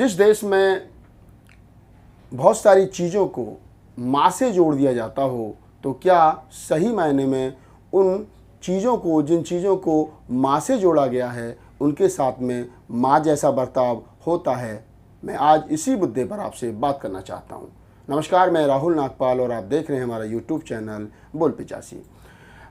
जिस देश में बहुत सारी चीज़ों को माँ से जोड़ दिया जाता हो, तो क्या सही मायने में उन चीज़ों को, जिन चीज़ों को माँ से जोड़ा गया है, उनके साथ में माँ जैसा बर्ताव होता है? मैं आज इसी मुद्दे पर आपसे बात करना चाहता हूँ। नमस्कार, मैं राहुल नागपाल और आप देख रहे हैं हमारा यूट्यूब चैनल बोल पिचासी।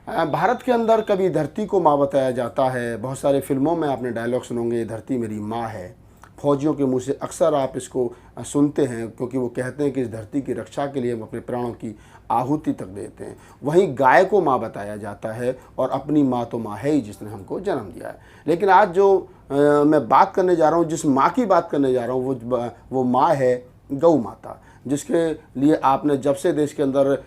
भारत के अंदर कभी धरती को माँ बताया जाता है। बहुत सारे फिल्मों में आपने डायलॉग सुनोगे, धरती मेरी माँ है। फौजियों के मुंह से अक्सर आप इसको सुनते हैं, क्योंकि वो कहते हैं कि इस धरती की रक्षा के लिए हम अपने प्राणों की आहुति तक देते हैं। वहीं गाय को माँ बताया जाता है, और अपनी माँ तो माँ है ही जिसने हमको जन्म दिया है। लेकिन आज जो मैं बात करने जा रहा हूँ, जिस माँ की बात करने जा रहा हूँ, वो माँ है गौ माता, जिसके लिए आपने जब से देश के अंदर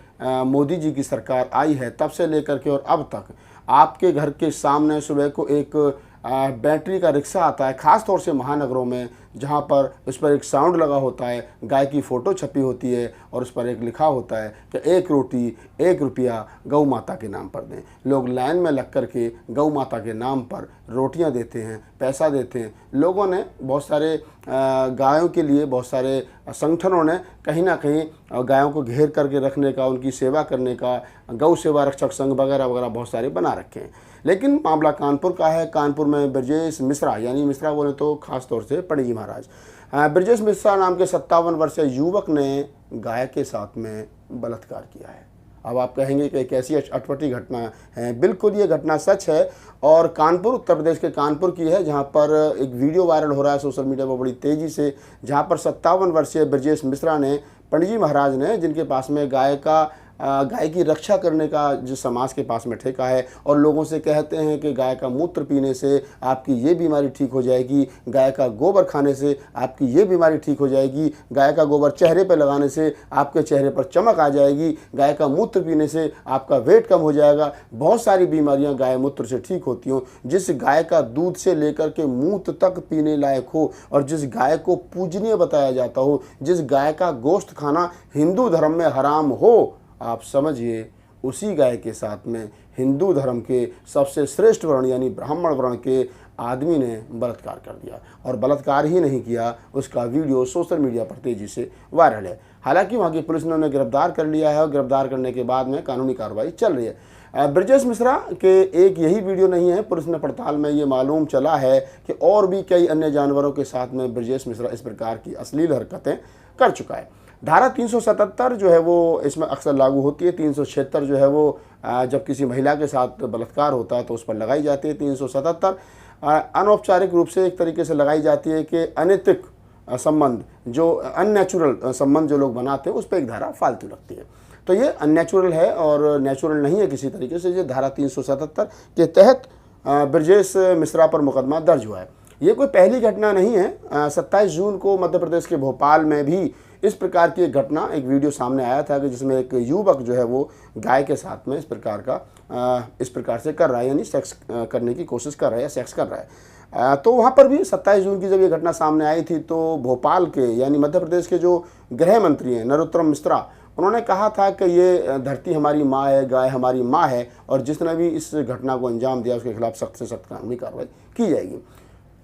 मोदी जी की सरकार आई है, तब से लेकर के और अब तक आपके घर के सामने सुबह को एक बैटरी का रिक्शा आता है, ख़ास तौर से महानगरों में, जहाँ पर उस पर एक साउंड लगा होता है, गाय की फ़ोटो छपी होती है और उस पर एक लिखा होता है कि 1 रोटी 1 रुपया गौ माता के नाम पर दें। लोग लाइन में लग कर के गौ माता के नाम पर रोटियां देते हैं, पैसा देते हैं। लोगों ने, बहुत सारे गायों के लिए बहुत सारे संगठनों ने कहीं ना कहीं गायों को घेर करके रखने का, उनकी सेवा करने का, गौ सेवा रक्षक संघ वगैरह वगैरह बहुत सारे बना रखे हैं। लेकिन मामला कानपुर का है। कानपुर में ब्रजेश मिश्रा, यानी मिश्रा बोले तो खास तौर से पंडित जी महाराज, ब्रजेश मिश्रा नाम के 57 वर्षीय युवक ने गाय के साथ में बलात्कार किया है। अब आप कहेंगे कि कैसी अटपटी घटना है। बिल्कुल ये घटना सच है, और कानपुर, उत्तर प्रदेश के कानपुर की है, जहां पर एक वीडियो वायरल हो रहा है सोशल मीडिया पर बड़ी तेज़ी से, जहां पर 57 वर्षीय ब्रजेश मिश्रा ने, पंडित जी महाराज ने, जिनके पास में गाय की रक्षा करने का जो समाज के पास में ठेका है, और लोगों से कहते हैं कि गाय का मूत्र पीने से आपकी ये बीमारी ठीक हो जाएगी, गाय का गोबर खाने से आपकी ये बीमारी ठीक हो जाएगी, गाय का गोबर चेहरे पर लगाने से आपके चेहरे पर चमक आ जाएगी, गाय का मूत्र पीने से आपका वेट कम हो जाएगा, बहुत सारी बीमारियां गाय मूत्र से ठीक होती हों। जिस गाय का दूध से लेकर के मूत्र तक पीने लायक हो, और जिस गाय को पूजनीय बताया जाता हो, जिस गाय का गोश्त खाना हिंदू धर्म में हराम हो, आप समझिए उसी गाय के साथ में हिंदू धर्म के सबसे श्रेष्ठ वर्ण यानी ब्राह्मण वर्ण के आदमी ने बलात्कार कर दिया। और बलात्कार ही नहीं किया, उसका वीडियो सोशल मीडिया पर तेज़ी से वायरल है। हालांकि वहाँ की पुलिस ने उन्हें गिरफ्तार कर लिया है, और गिरफ्तार करने के बाद में कानूनी कार्रवाई चल रही है। ब्रजेश मिश्रा के एक यही वीडियो नहीं है, पुलिस ने पड़ताल में ये मालूम चला है कि और भी कई अन्य जानवरों के साथ में ब्रजेश मिश्रा इस प्रकार की अश्लील हरकतें कर चुका है। धारा 377 जो है वो इसमें अक्सर लागू होती है। 376 जो है वो जब किसी महिला के साथ बलात्कार होता है तो उस पर लगाई जाती है। 377 अनौपचारिक रूप से एक तरीके से लगाई जाती है कि अनैतिक संबंध, जो अननेचुरल संबंध जो लोग बनाते हैं, उस पर एक धारा फालतू लगती है। तो ये अननेचुरल है और नेचुरल नहीं है किसी तरीके से। ये धारा 377 के तहत ब्रजेश मिश्रा पर मुकदमा दर्ज हुआ है। ये कोई पहली घटना नहीं है। 27 जून को मध्य प्रदेश के भोपाल में भी इस प्रकार की एक घटना, एक वीडियो सामने आया था कि जिसमें एक युवक जो है वो गाय के साथ में इस प्रकार से कर रहा है, यानी सेक्स करने की कोशिश कर रहा है या सेक्स कर रहा है। तो वहाँ पर भी 27 जून की जब ये घटना सामने आई थी, तो भोपाल के यानी मध्य प्रदेश के जो गृह मंत्री हैं नरोत्तम मिश्रा, उन्होंने कहा था कि ये धरती हमारी माँ है, गाय हमारी माँ है, और जिसने भी इस घटना को अंजाम दिया उसके खिलाफ सख्त से सख्त कानूनी कार्रवाई की जाएगी।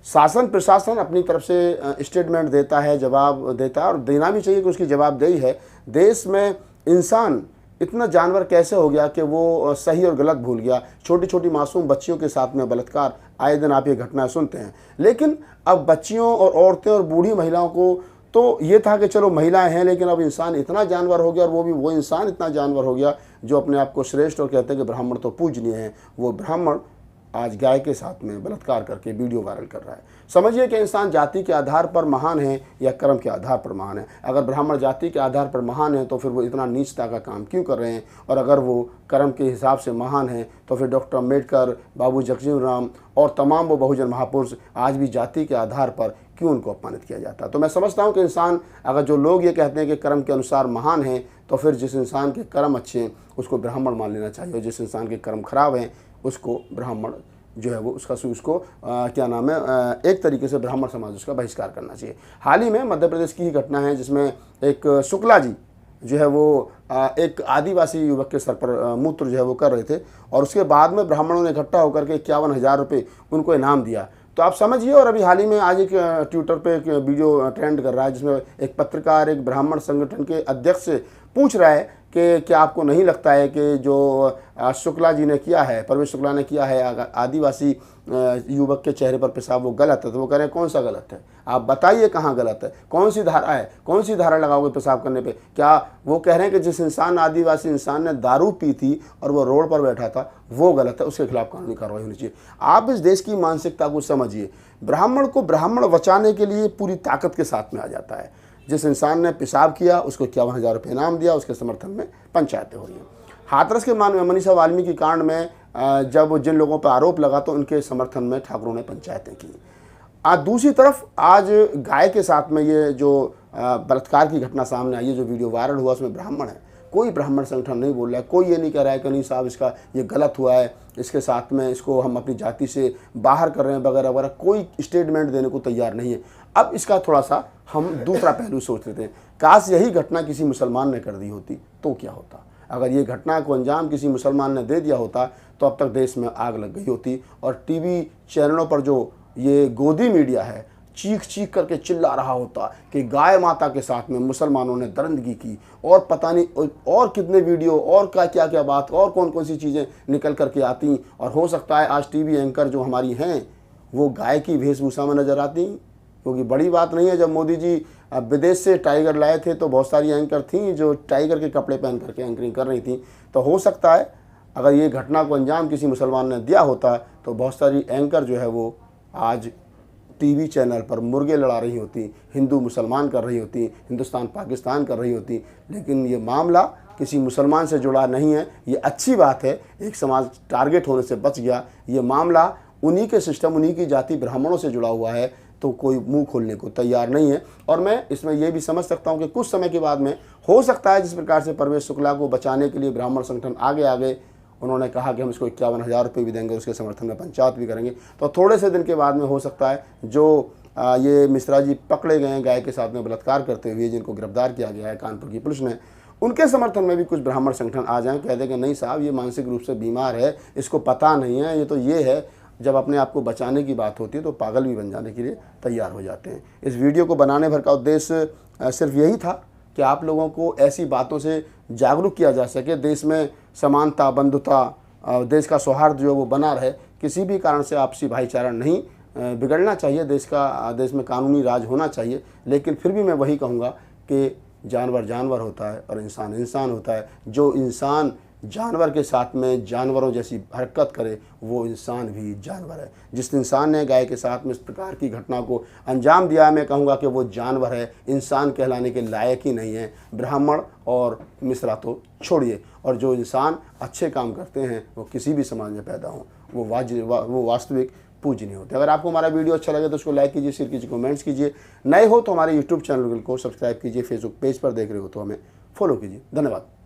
शासन प्रशासन अपनी तरफ से स्टेटमेंट देता है, जवाब देता है, और देना भी चाहिए कि उसकी जवाबदेही है। देश में इंसान इतना जानवर कैसे हो गया कि वो सही और गलत भूल गया। छोटी छोटी मासूम बच्चियों के साथ में बलात्कार, आए दिन आप ये घटनाएं सुनते हैं। लेकिन अब बच्चियों और औरतें और बूढ़ी महिलाओं को तो ये था कि चलो महिलाएं हैं, लेकिन अब इंसान इतना जानवर हो गया, और वो इंसान इतना जानवर हो गया जो अपने आप को श्रेष्ठ और कहते हैं कि ब्राह्मण तो पूजनीय है। वो ब्राह्मण आज गाय के साथ में बलात्कार करके वीडियो वायरल कर रहा है। समझिए कि इंसान जाति के आधार पर महान है या कर्म के आधार पर महान है। अगर ब्राह्मण जाति के आधार पर महान है तो फिर वो इतना नीचता का काम क्यों कर रहे हैं, और अगर वो कर्म के हिसाब से महान है तो फिर डॉक्टर अम्बेडकर, बाबू जगजीवन राम और तमाम वो बहुजन महापुरुष आज भी जाति के आधार पर क्यों उनको अपमानित किया जाता है। तो मैं समझता हूँ कि इंसान, अगर जो लोग ये कहते हैं कि कर्म के अनुसार महान है, तो फिर जिस इंसान के कर्म अच्छे हैं उसको ब्राह्मण मान लेना चाहिए, और जिस इंसान के कर्म खराब हैं उसको ब्राह्मण जो है वो उसको क्या नाम है, एक तरीके से ब्राह्मण समाज उसका बहिष्कार करना चाहिए। हाल ही में मध्य प्रदेश की ही घटना है जिसमें एक शुक्ला जी जो है वो एक आदिवासी युवक के सर पर मूत्र जो है वो कर रहे थे, और उसके बाद में ब्राह्मणों ने इकट्ठा होकर के 51,000 रुपये उनको इनाम दिया। तो आप समझिए। और अभी हाल ही में आज एक ट्विटर पे एक वीडियो ट्रेंड कर रहा है जिसमें एक पत्रकार एक ब्राह्मण संगठन के अध्यक्ष से पूछ रहा है कि क्या आपको नहीं लगता है कि जो शुक्ला जी ने किया है, परवेश शुक्ला ने किया है आदिवासी युवक के चेहरे पर पेशाब, वो गलत है? तो वो कह रहे हैं कौन सा गलत है, आप बताइए कहाँ गलत है, कौन सी धारा है, कौन सी धारा लगाओगे पेशाब करने पे? क्या वो कह रहे हैं कि जिस इंसान आदिवासी इंसान ने दारू पी थी और वो रोड पर बैठा था वो गलत है, उसके खिलाफ कानूनी कार्रवाई होनी चाहिए? आप इस देश की मानसिकता को समझिए। ब्राह्मण को ब्राह्मण बचाने के लिए पूरी ताकत के साथ में आ जाता है। जिस इंसान ने पेशाब किया उसको 51,000 रुपये इनाम दिया, उसके समर्थन में पंचायतें हो रही हैं। हाथरस के मनीषा वाल्मीकि कांड में जब जिन लोगों पर आरोप लगा तो उनके समर्थन में ठाकुरों ने पंचायतें की। दूसरी तरफ आज गाय के साथ में ये जो बलात्कार की घटना सामने आई है, जो वीडियो वायरल हुआ उसमें ब्राह्मण है, कोई ब्राह्मण संगठन नहीं बोल रहा है, कोई ये नहीं कह रहा है कि नहीं साहब इसका ये गलत हुआ है, इसके साथ में इसको हम अपनी जाति से बाहर कर रहे हैं वगैरह वगैरह, कोई स्टेटमेंट देने को तैयार नहीं है। अब इसका थोड़ा सा हम दूसरा पहलू सोच लेते हैं। काश यही घटना किसी मुसलमान ने कर दी होती तो क्या होता? अगर ये घटना को अंजाम किसी मुसलमान ने दे दिया होता तो अब तक देश में आग लग गई होती और टीवी चैनलों पर जो ये गोदी मीडिया है चीख चीख करके चिल्ला रहा होता कि गाय माता के साथ में मुसलमानों ने दरिंदगी की, और पता नहीं और कितने वीडियो और क्या क्या बात और कौन कौन सी चीज़ें निकल करके आती। और हो सकता है आज टीवी एंकर जो हमारी हैं वो गाय की वेशभूषा में नज़र आती, क्योंकि बड़ी बात नहीं है जब मोदी जी विदेश से टाइगर लाए थे तो बहुत सारी एंकर थीं जो टाइगर के कपड़े पहन करके एंकरिंग कर रही थी। तो हो सकता है अगर ये घटना को अंजाम किसी मुसलमान ने दिया होता तो बहुत सारी एंकर जो है वो आज टीवी चैनल पर मुर्गे लड़ा रही होती, हिंदू मुसलमान कर रही होती, हिंदुस्तान पाकिस्तान कर रही होती। लेकिन ये मामला किसी मुसलमान से जुड़ा नहीं है, ये अच्छी बात है, एक समाज टारगेट होने से बच गया। ये मामला उन्हीं के सिस्टम, उन्हीं की जाति ब्राह्मणों से जुड़ा हुआ है, तो कोई मुंह खोलने को तैयार नहीं है। और मैं इसमें यह भी समझ सकता हूं कि कुछ समय के बाद में हो सकता है जिस प्रकार से परवेश शुक्ला को बचाने के लिए ब्राह्मण संगठन आगे उन्होंने कहा कि हम इसको 51,000 रुपये भी देंगे, उसके समर्थन में पंचायत भी करेंगे, तो थोड़े से दिन के बाद में हो सकता है जो ये मिश्रा जी पकड़े गए हैं गाय के साथ में बलात्कार करते हुए, जिनको गिरफ्तार किया गया है कानपुर की पुलिस ने, उनके समर्थन में भी कुछ ब्राह्मण संगठन आ जाएं, कह दें कि नहीं साहब ये मानसिक रूप से बीमार है, इसको पता नहीं है, ये तो ये है। जब अपने आप को बचाने की बात होती है तो पागल भी बन जाने के लिए तैयार हो जाते हैं। इस वीडियो को बनाने भर का उद्देश्य सिर्फ यही था कि आप लोगों को ऐसी बातों से जागरूक किया जा सके, देश में समानता, बंधुता, देश का सौहार्द जो वो बना रहे। किसी भी कारण से आपसी भाईचारा नहीं बिगड़ना चाहिए, देश में कानूनी राज होना चाहिए। लेकिन फिर भी मैं वही कहूँगा कि जानवर जानवर होता है और इंसान इंसान होता है। जो इंसान जानवर के साथ में जानवरों जैसी हरकत करे वो इंसान भी जानवर है। जिस इंसान ने गाय के साथ में इस प्रकार की घटना को अंजाम दिया है, मैं कहूँगा कि वो जानवर है, इंसान कहलाने के लायक ही नहीं है। ब्राह्मण और मिश्रा तो छोड़िए, और जो इंसान अच्छे काम करते हैं वो किसी भी समाज में पैदा हों वो वास्तविक पूजनीय होते हैं। अगर आपको हमारा वीडियो अच्छा लगे तो उसको लाइक कीजिए, शेयर कीजिए, कमेंट्स कीजिए। नए हो तो हमारे यूट्यूब चैनल को सब्सक्राइब कीजिए, फेसबुक पेज पर देख रहे हो तो हमें फॉलो कीजिए। धन्यवाद।